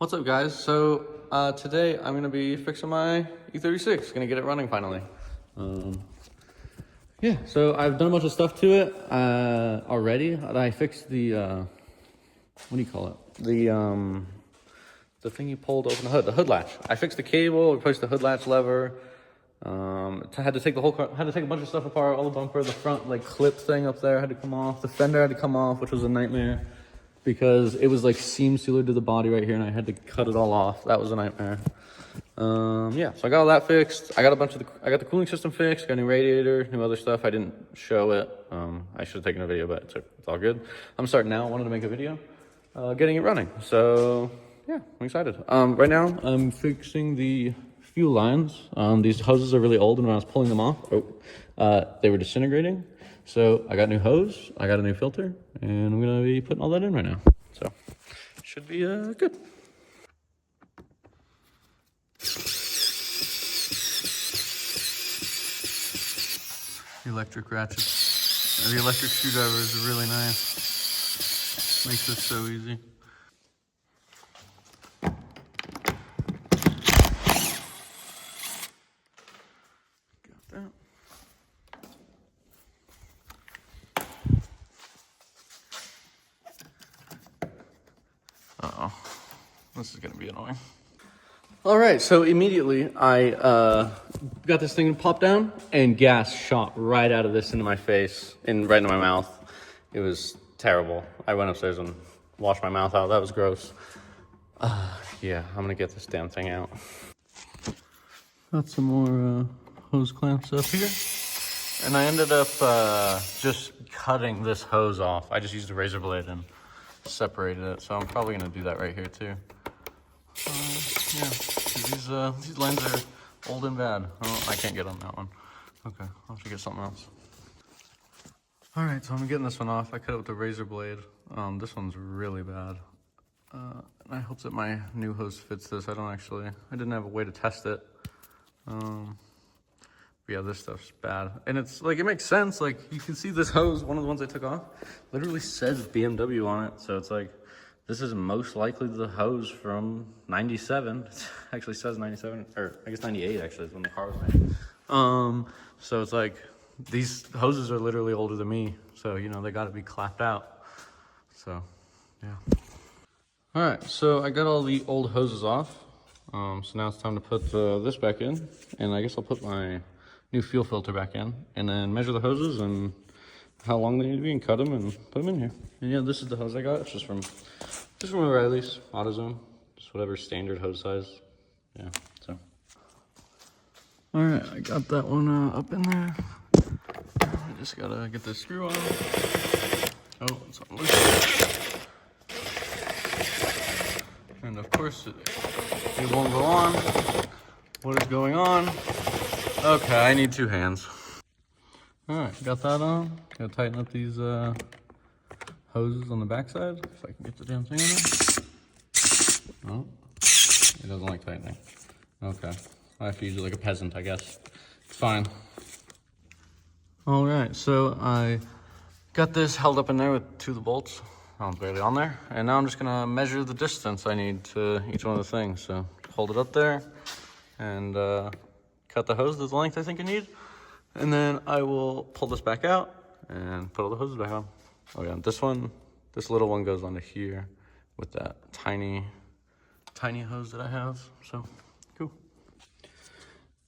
What's up, guys? So today I'm gonna be fixing my E36. Gonna get it running finally. Yeah. So I've done a bunch of stuff to it already. I fixed the what do you call it? The thing you pulled to open the hood latch. I fixed the cable, replaced the hood latch lever. Had to take a bunch of stuff apart. All the bumper, the front like clip thing up there had to come off. The fender had to come off, which was a nightmare, because it was like seam sealer to the body right here, and I had to cut it all off. That was a nightmare. Yeah, so I got all that fixed. I got the cooling system fixed, got a new radiator, new other stuff. I didn't show it. I should have taken a video, but it's all good. I'm starting now. I wanted to make a video, getting it running. So yeah, I'm excited. Right now I'm fixing the fuel lines. These hoses are really old, and when I was pulling them off, they were disintegrating. So I got a new hose, I got a new filter, and I'm gonna be putting all that in right now. So should be good. The electric ratchets, the electric screwdriver is really nice. Makes this so easy. Got that. Uh-oh, this is gonna be annoying. All right, so immediately I got this thing to pop down, and gas shot right out of this into my face and right into my mouth. It was terrible. I went upstairs and washed my mouth out. That was gross. Yeah, I'm gonna get this damn thing out. Got some more hose clamps up here. And I ended up just cutting this hose off. I just used a razor blade and separated it, so I'm probably gonna do that right here too. Yeah, these lines are old and bad. Oh, I can't get on that one. Okay, I'll have to get something else. All right, so I'm getting this one off. I cut it with the razor blade. This one's really bad. And I hope that my new hose fits this. I didn't have a way to test it. Yeah, this stuff's bad. And it's like, it makes sense. Like, you can see this hose, one of the ones I took off, literally says BMW on it. So it's like, this is most likely the hose from 97. It actually says 97, or I guess 98 actually is when the car was made. So it's like, these hoses are literally older than me. So, you know, they gotta be clapped out. So, yeah. All right, so I got all the old hoses off. So now it's time to put this back in. And I guess I'll put my new fuel filter back in, and then measure the hoses and how long they need to be, and cut them and put them in here. And yeah, this is the hose I got. It's just from O'Reilly's, AutoZone, just whatever standard hose size. Yeah, so. All right, I got that one up in there. I just gotta get this screw on. Oh, it's on loose. And of course, it won't go on. What is going on? Okay, I need two hands. All right, got that on. Gotta tighten up these hoses on the backside, if I can get the damn thing in there. Oh, it doesn't like tightening. Okay, I have to use it like a peasant, I guess. It's fine. All right, so I got this held up in there with two of the bolts. It's barely on there. And now I'm just gonna measure the distance I need to each one of the things. So hold it up there and cut the hose to the length I think I need. And then I will pull this back out and put all the hoses back on. Oh yeah, this little one goes onto here with that tiny hose that I have. So cool.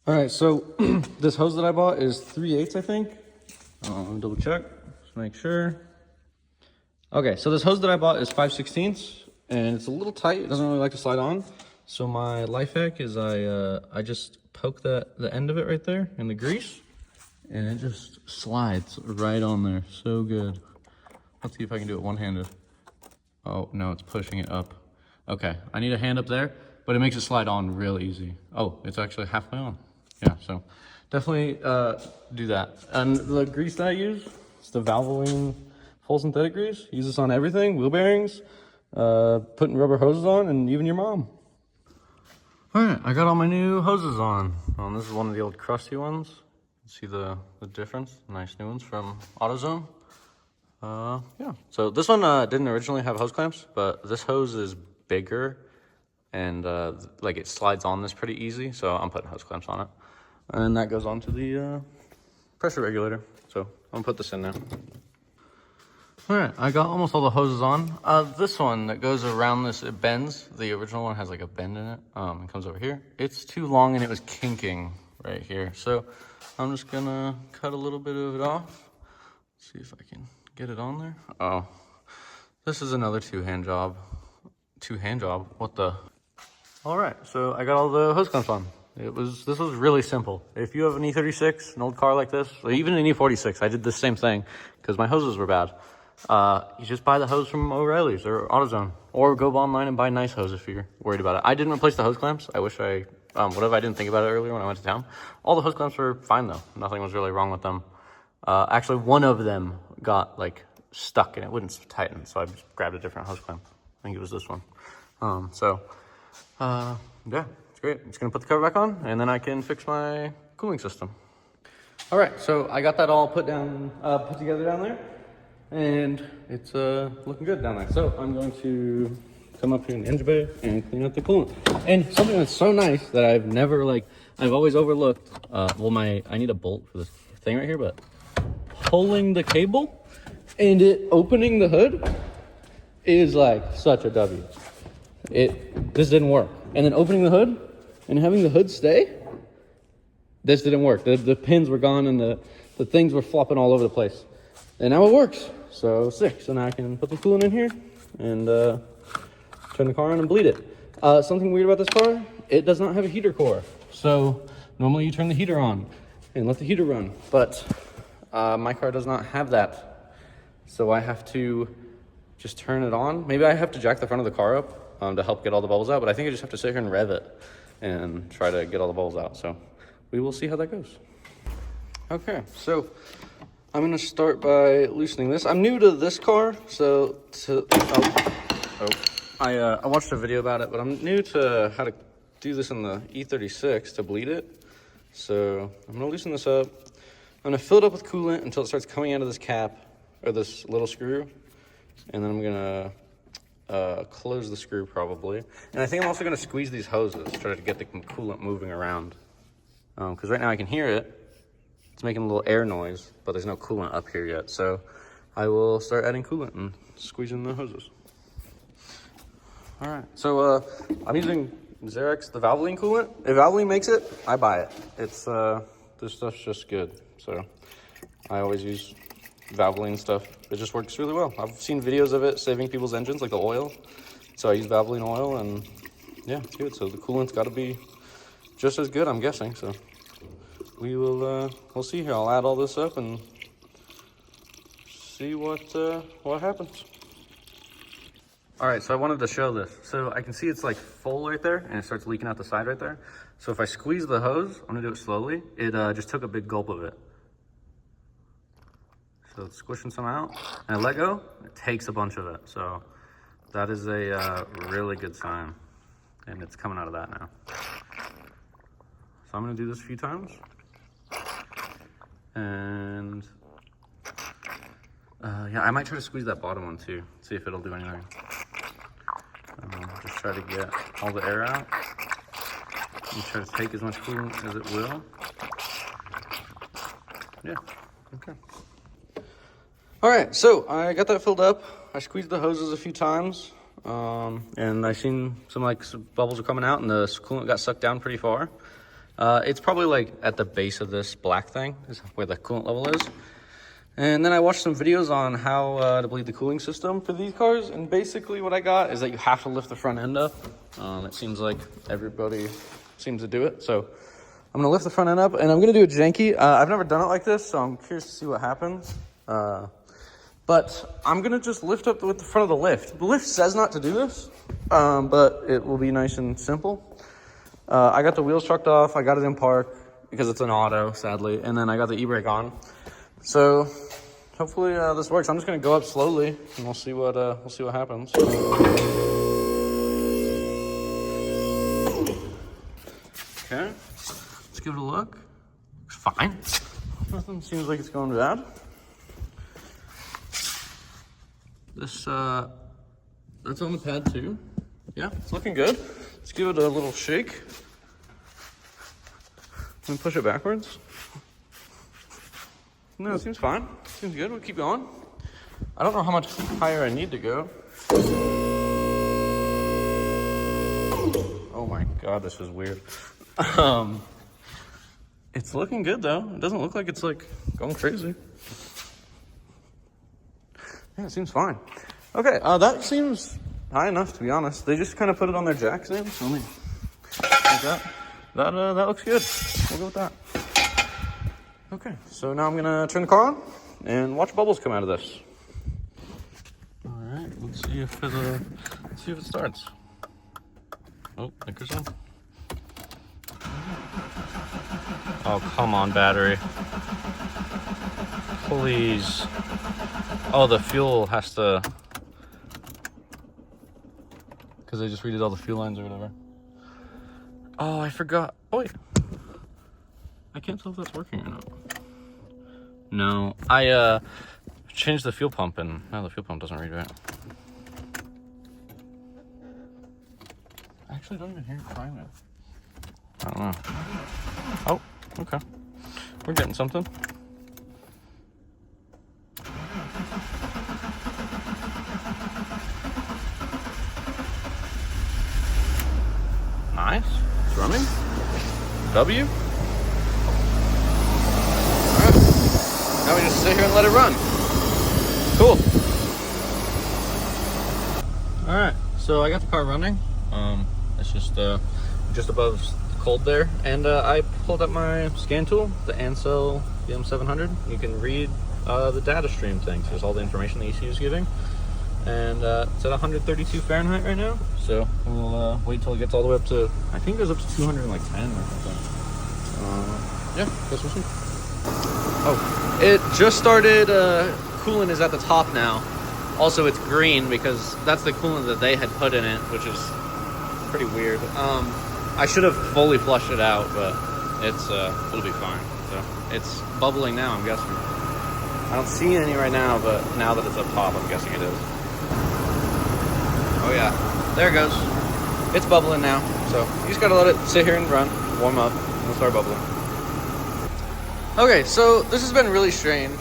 All right, so this hose that I bought is 3/8, I think. Let me double check, just make sure. Okay, so this hose that I bought is 5/16, and it's a little tight. It doesn't really like to slide on. So my life hack is I just poke the end of it right there in the grease, and it just slides right on there. So good. Let's see if I can do it one-handed. Oh, no, it's pushing it up. Okay, I need a hand up there, but it makes it slide on real easy. Oh, it's actually halfway on. Yeah, so definitely do that. And the grease that I use, it's the Valvoline full synthetic grease. Use this on everything, wheel bearings, putting rubber hoses on, and even your mom. All right, I got all my new hoses on. This is one of the old crusty ones. See the difference? Nice new ones from AutoZone. Yeah, so this one didn't originally have hose clamps, but this hose is bigger and like it slides on this pretty easy. So I'm putting hose clamps on it, and that goes onto the pressure regulator. So I'm gonna put this in now. All right, I got almost all the hoses on. This one that goes around this, it bends. The original one has like a bend in it. It comes over here. It's too long and it was kinking right here. So I'm just gonna cut a little bit of it off. See if I can get it on there. Oh, this is another two-hand job. Two-hand job, what the? All right, so I got all the hose clamps on. This was really simple. If you have an E36, an old car like this, or even an E46, I did the same thing because my hoses were bad. You just buy the hose from O'Reilly's or AutoZone, or go online and buy nice hose if you're worried about it. I didn't replace the hose clamps. I wish I, whatever, I didn't think about it earlier when I went to town. All the hose clamps were fine though. Nothing was really wrong with them. Actually, one of them got like stuck and it wouldn't tighten, so I just grabbed a different hose clamp. I think it was this one. Yeah, it's great. I'm just gonna put the cover back on and then I can fix my cooling system. All right, so I got that all put together down there. And it's looking good down there. So I'm going to come up here in the engine bay and clean up the coolant. And something that's so nice that I've never I've always overlooked, I need a bolt for this thing right here, but pulling the cable and it opening the hood is like such a W. This didn't work. And then opening the hood and having the hood stay, this didn't work. The pins were gone and the things were flopping all over the place. And now it works. So sick. So now I can put the coolant in here and turn the car on and bleed it. Something weird about this car, it does not have a heater core. So normally you turn the heater on and let the heater run. But my car does not have that. So I have to just turn it on. Maybe I have to jack the front of the car up to help get all the bubbles out. But I think I just have to sit here and rev it and try to get all the bubbles out. So we will see how that goes. Okay, so I'm gonna start by loosening this. I'm new to this car, so I watched a video about it, but I'm new to how to do this in the E36 to bleed it. So I'm gonna loosen this up. I'm gonna fill it up with coolant until it starts coming out of this cap, or this little screw. And then I'm gonna close the screw probably. And I think I'm also gonna squeeze these hoses, try to get the coolant moving around. Because right now I can hear it. It's making a little air noise, but there's no coolant up here yet. So I will start adding coolant and squeezing the hoses. All right, so I'm using Xerox, the Valvoline coolant. If Valvoline makes it, I buy it. It's, this stuff's just good. So I always use Valvoline stuff. It just works really well. I've seen videos of it saving people's engines, like the oil. So I use Valvoline oil and yeah, it's good. So the coolant's gotta be just as good, I'm guessing, so. We'll see here. I'll add all this up and see what happens. All right, so I wanted to show this. So I can see it's like full right there and it starts leaking out the side right there. So if I squeeze the hose, I'm gonna do it slowly. It just took a big gulp of it. So it's squishing some out and I let go, it takes a bunch of it. So that is a really good sign. And it's coming out of that now. So I'm gonna do this a few times. And yeah, I might try to squeeze that bottom one too, see if it'll do anything. Just try to get all the air out and try to take as much coolant as it will. Yeah, okay. All right, so I got that filled up. I squeezed the hoses a few times and I seen some bubbles are coming out and the coolant got sucked down pretty far. It's probably like at the base of this black thing is where the coolant level is. And then I watched some videos on how to bleed the cooling system for these cars. And basically what I got is that you have to lift the front end up. It seems like everybody seems to do it. So I'm gonna lift the front end up and I'm gonna do it janky. I've never done it like this, so I'm curious to see what happens. But I'm gonna just lift up with the front of the lift. The lift says not to do this, but it will be nice and simple. I got the wheels trucked off. I got it in park because it's an auto, sadly. And then I got the e-brake on. So hopefully this works. I'm just gonna go up slowly and we'll see what happens. Okay, let's give it a look. Looks fine. Nothing seems like it's going bad. This that's on the pad too. Yeah, it's looking good. Let's give it a little shake. Let me push it backwards. No, it seems fine. Seems good. We'll keep going. I don't know how much higher I need to go. Oh my God, this is weird. It's looking good though. It doesn't look like it's like going crazy. Yeah, it seems fine. Okay, that seems high enough to be honest. They just kind of put it on their jack stand, so let me like that. That looks good. We'll go with that. Okay, so now I'm gonna turn the car on and watch bubbles come out of this. All right, let's see if it starts. Oh, anchor's on. Oh, come on, battery. Please. Oh, the fuel has to... Because they just redid all the fuel lines or whatever. Oh, I forgot. Oh, wait. I can't tell if that's working or not. No, I changed the fuel pump and now the fuel pump doesn't read right. I actually don't even hear it crying now. I don't know. Oh, okay. We're getting something. Nice. It's running. W. Alright. Now we just sit here and let it run. Cool. Alright, so I got the car running. It's just above cold there. And I pulled up my scan tool, the Ansel BM700. You can read the data stream thing. So there's all the information the ECU is giving. And it's at 132 Fahrenheit right now. So we'll wait till it gets all the way up to, I think it goes up to 210 or something. Yeah, guess we'll see. Oh, it just started, coolant is at the top now. Also, it's green because that's the coolant that they had put in it, which is pretty weird. I should have fully flushed it out, but it'll be fine. So it's bubbling now, I'm guessing. I don't see any right now, but now that it's up top, I'm guessing it is. Oh yeah, there it goes. It's bubbling now, so you just gotta let it sit here and run, warm up, and it'll start bubbling. Okay, so this has been really strange.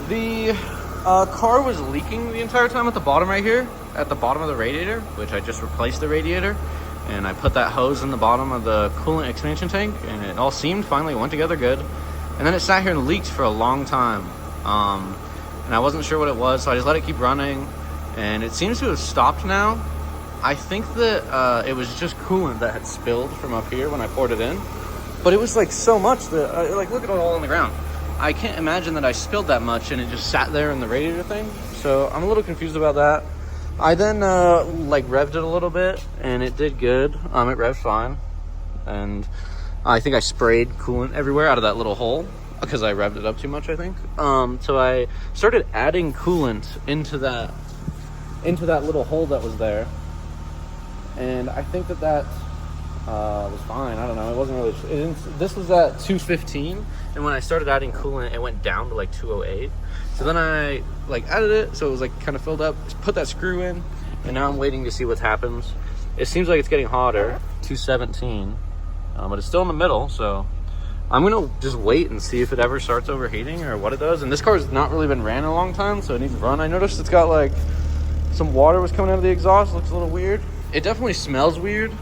The car was leaking the entire time at the bottom right here, at the bottom of the radiator, which I just replaced the radiator, and I put that hose in the bottom of the coolant expansion tank, and it all seemed finally went together good. And then it sat here and leaked for a long time, and I wasn't sure what it was, so I just let it keep running, and it seems to have stopped now. I think that it was just coolant that had spilled from up here when I poured it in. But it was like so much that, like, look at it all on the ground. I can't imagine that I spilled that much and it just sat there in the radiator thing. So I'm a little confused about that. I then like revved it a little bit and it did good. It revved fine. And I think I sprayed coolant everywhere out of that little hole because I revved it up too much, I think. So I started adding coolant into that little hole that was there. And I think that was fine. I don't know. It wasn't really. This was at 215, and when I started adding coolant, it went down to like 208. So then I like added it, so it was like kind of filled up. Just put that screw in, and now I'm waiting to see what happens. It seems like it's getting hotter, 217, but it's still in the middle. So I'm gonna just wait and see if it ever starts overheating or what it does. And this car's not really been ran in a long time, so it needs to run. I noticed it's got like some water was coming out of the exhaust. Looks a little weird. It definitely smells weird.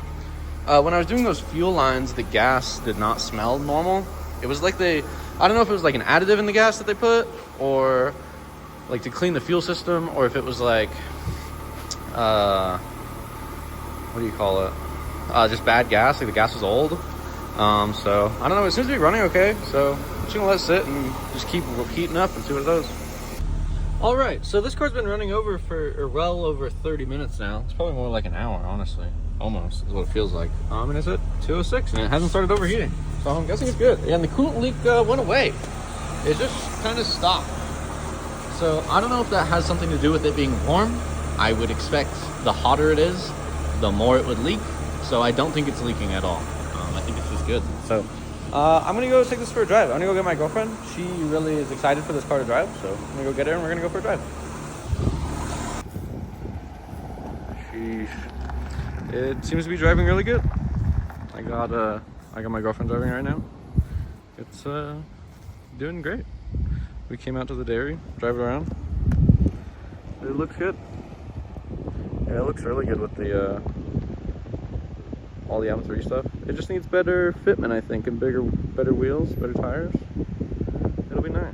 When I was doing those fuel lines, the gas did not smell normal. It was like I don't know if it was like an additive in the gas that they put, or like to clean the fuel system, or if it was like, what do you call it? Just bad gas, like the gas was old. So I don't know, it seems to be running okay. So I'm just gonna let it sit and just keep heating up and see what it does. All right, so this car's been running for well over 30 minutes now. It's probably more like an hour, honestly. Almost is what it feels like. And it's at 206 and it hasn't started overheating. So I'm guessing it's good. And the coolant leak went away. It just kind of stopped. So I don't know if that has something to do with it being warm. I would expect the hotter it is, the more it would leak. So I don't think it's leaking at all. I think it's just good. So I'm gonna go take this for a drive. I'm gonna go get my girlfriend. She really is excited for this car to drive. So I'm gonna go get her and we're gonna go for a drive. Sheesh. it seems to be driving really good. I got my girlfriend driving right now. It's doing great. We came out to the dairy, drive it around. It looks good. Yeah, it looks really good with the all the M3 stuff. It just needs better fitment, I think, and better wheels, better tires. It'll be nice.